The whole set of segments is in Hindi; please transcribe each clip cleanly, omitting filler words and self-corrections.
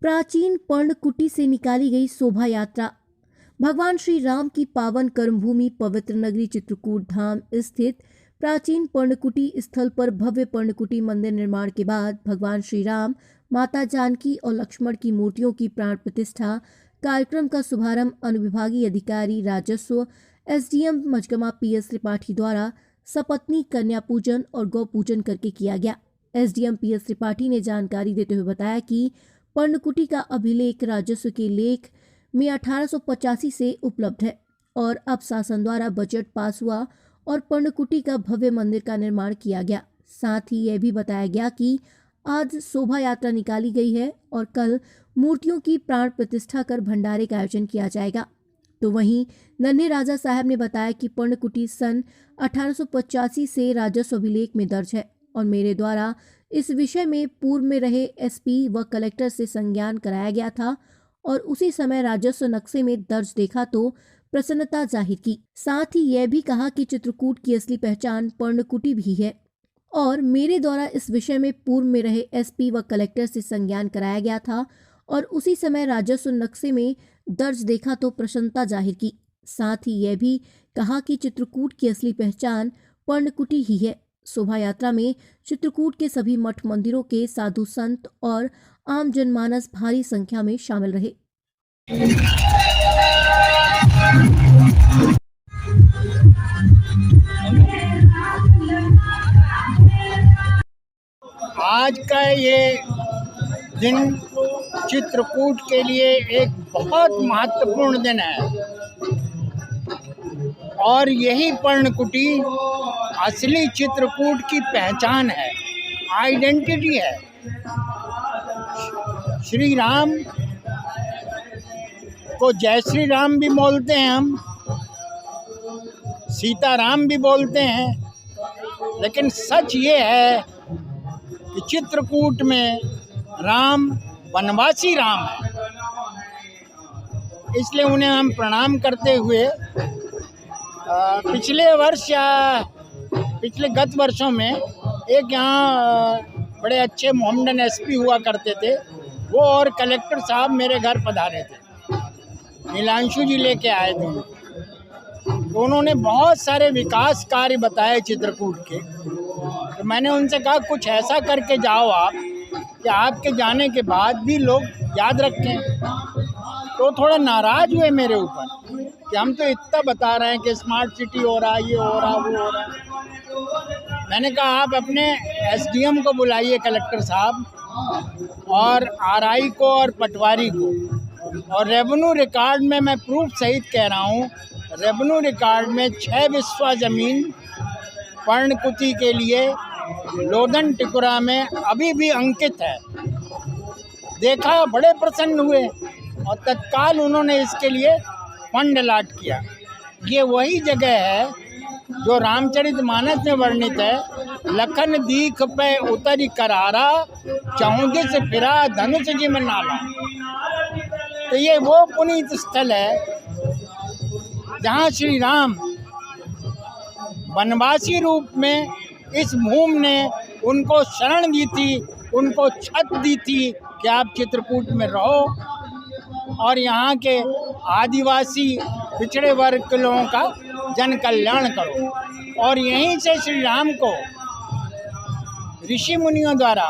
प्राचीन पर्णकुटी से निकाली गई शोभा यात्रा भगवान श्री राम की पावन कर्मभूमि पवित्र नगरी चित्रकूट धाम स्थित प्राचीन पर्णकुटी स्थल पर भव्य पर्णकुटी मंदिर निर्माण के बाद भगवान श्री राम, माता जानकी और लक्ष्मण की मूर्तियों की प्राण प्रतिष्ठा कार्यक्रम का शुभारंभ अनुविभागीय अधिकारी राजस्व एसडीएम मझगमा पीएस त्रिपाठी द्वारा सपत्नी कन्या पूजन और गौ पूजन करके किया गया। एसडीएम पीएस त्रिपाठी ने जानकारी देते हुए बताया कि पर्णकुटी का अभिलेख राजस्व के लेख में 1885 से उपलब्ध है और अब शासन द्वारा बजट पास हुआ और पर्णकुटी का भव्य मंदिर का निर्माण किया गया। साथ ही यह भी बताया गया कि आज शोभा यात्रा निकाली गई है और कल मूर्तियों की प्राण प्रतिष्ठा कर भंडारे का आयोजन किया जाएगा। तो वहीं नन्हे राजा साहब ने बताया कि पर्णकुटी सन 1885 से राजस्व अभिलेख में दर्ज है और मेरे द्वारा इस विषय में पूर्व में रहे एसपी व कलेक्टर से संज्ञान कराया गया था और उसी समय राजस्व नक्शे में दर्ज देखा तो प्रसन्नता जाहिर की। साथ ही यह भी कहा कि चित्रकूट की असली पहचान पर्णकुटी भी है और मेरे द्वारा इस विषय में पूर्व में रहे एसपी व कलेक्टर से संज्ञान कराया गया था और उसी समय राजस्व नक्शे में दर्ज देखा तो प्रसन्नता जाहिर की। साथ ही यह भी कहा कि चित्रकूट की असली पहचान पर्णकुटी ही है। शोभा यात्रा में चित्रकूट के सभी मठ मंदिरों के साधु संत और आम जनमानस भारी संख्या में शामिल रहे। आज का ये दिन चित्रकूट के लिए एक बहुत महत्वपूर्ण दिन है और यही पर्णकुटी असली चित्रकूट की पहचान है, आइडेंटिटी है। श्री राम को जय श्री राम भी बोलते हैं, हम सीताराम भी बोलते हैं, लेकिन सच ये है कि चित्रकूट में राम वनवासी राम है। इसलिए उन्हें हम प्रणाम करते हुए पिछले वर्ष या पिछले गत वर्षों में एक यहाँ बड़े अच्छे मोहम्मदन एसपी हुआ करते थे, वो और कलेक्टर साहब मेरे घर पधारे थे, नीलांशु जी लेके आए थे। तो उन्होंने बहुत सारे विकास कार्य बताए चित्रकूट के। तो मैंने उनसे कहा कुछ ऐसा करके जाओ आप कि आपके जाने के बाद भी लोग याद रखें। तो थोड़ा नाराज़ हुए मेरे ऊपर कि हम तो इतना बता रहे हैं कि स्मार्ट सिटी हो रहा, ये हो रहा, वो हो रहा। मैंने कहा आप अपने एसडीएम को बुलाइए, कलेक्टर साहब, और आरआई को और पटवारी को, और रेवेन्यू रिकॉर्ड में मैं प्रूफ सहित कह रहा हूँ, रेवेन्यू रिकॉर्ड में 6 बिस्वा ज़मीन पर्णकुटी के लिए लोधन टिकुरा में अभी भी अंकित है। देखा, बड़े प्रसन्न हुए और तत्काल उन्होंने इसके लिए फंड अलॉट किया। ये वही जगह है जो रामचरितमानस में वर्णित है, लखन दीख पे उतरी करारा, चौंदिस फिरा धनुष जी में नाला। तो ये वो पुनीत स्थल है जहाँ श्री राम वनवासी रूप में इस भूमि ने उनको शरण दी थी, उनको छत दी थी कि आप चित्रकूट में रहो और यहाँ के आदिवासी पिछड़े वर्ग के लोगों का जन कल्याण करो। और यहीं से श्री राम को ऋषि मुनियों द्वारा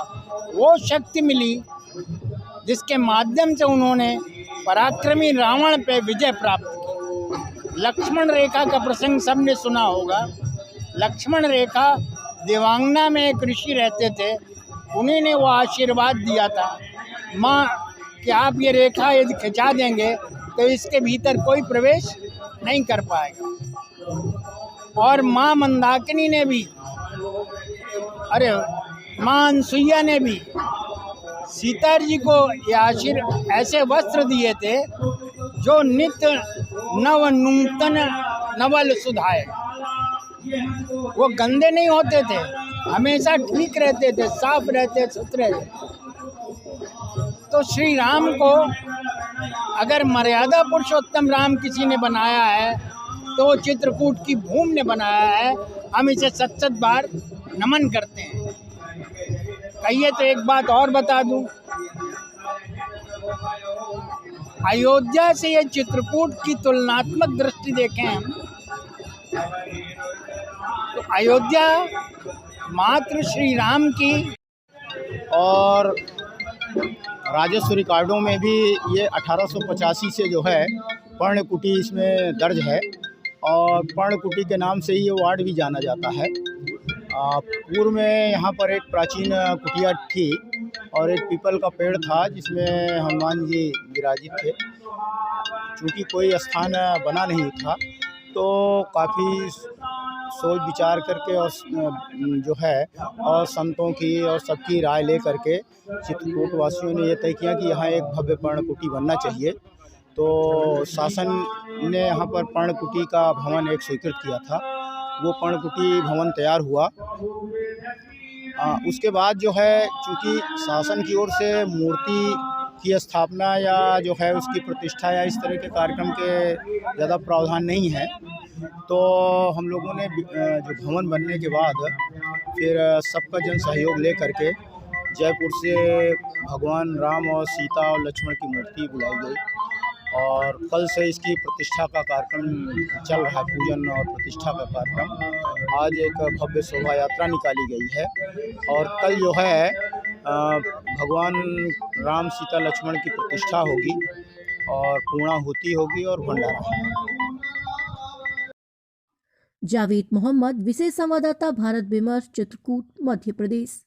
वो शक्ति मिली जिसके माध्यम से उन्होंने पराक्रमी रावण पे विजय प्राप्त की। लक्ष्मण रेखा का प्रसंग सबने सुना होगा। लक्ष्मण रेखा देवांगना में एक ऋषि रहते थे, उन्हीं ने वो आशीर्वाद दिया था माँ कि आप ये रेखा यदि खिंचा देंगे तो इसके भीतर कोई प्रवेश नहीं कर पाएगा। और माँ मंदाकिनी ने भी, माँ अनसुईया ने भी सीता जी को ये ऐसे वस्त्र दिए थे जो नित्य नव नूतन नवल सुधाए। वो गंदे नहीं होते थे, हमेशा ठीक रहते थे, साफ रहते, सुथरे। तो श्री राम को अगर मर्यादा पुरुषोत्तम राम किसी ने बनाया है तो चित्रकूट की भूमि ने बनाया है। हम इसे सत बार नमन करते हैं। कहिए तो एक बात और बता दूं, अयोध्या से ये चित्रकूट की तुलनात्मक दृष्टि देखें हम, तो अयोध्या मात्र श्री राम की, और राजस्व रिकॉर्डों में भी ये 1885 से जो है पर्णकुटी इसमें दर्ज है, और पर्णकुटी के नाम से ही ये वार्ड भी जाना जाता है। पूर्व में यहाँ पर एक प्राचीन कुटिया थी और एक पीपल का पेड़ था जिसमें हनुमान जी विराजित थे। चूँकि कोई स्थान बना नहीं था तो काफ़ी सोच विचार करके और जो है और संतों की और सबकी राय ले करके चित्रकूट वासियों ने ये तय किया कि यहाँ एक भव्य पर्णकुटी बनना चाहिए। तो शासन ने यहाँ पर पर्णकुटी का भवन एक स्वीकृत किया था। वो पर्णकुटी भवन तैयार हुआ। उसके बाद जो है चूँकि शासन की ओर से मूर्ति की स्थापना या जो है उसकी प्रतिष्ठा या इस तरह के कार्यक्रम के ज़्यादा प्रावधान नहीं है, तो हम लोगों ने जो भवन बनने के बाद फिर सबका जन सहयोग ले करके जयपुर से भगवान राम और सीता और लक्ष्मण की मूर्ति बुलाई गई और कल से इसकी प्रतिष्ठा का कार्यक्रम चल रहा है, पूजन और प्रतिष्ठा का कार्यक्रम। आज एक भव्य शोभा यात्रा निकाली गई है और कल जो है भगवान राम सीता लक्ष्मण की प्रतिष्ठा होगी और पूर्णाहुति होगी और भंडारा। जावेद मोहम्मद, विशेष संवाददाता, भारत विमर्श, चित्रकूट, मध्य प्रदेश।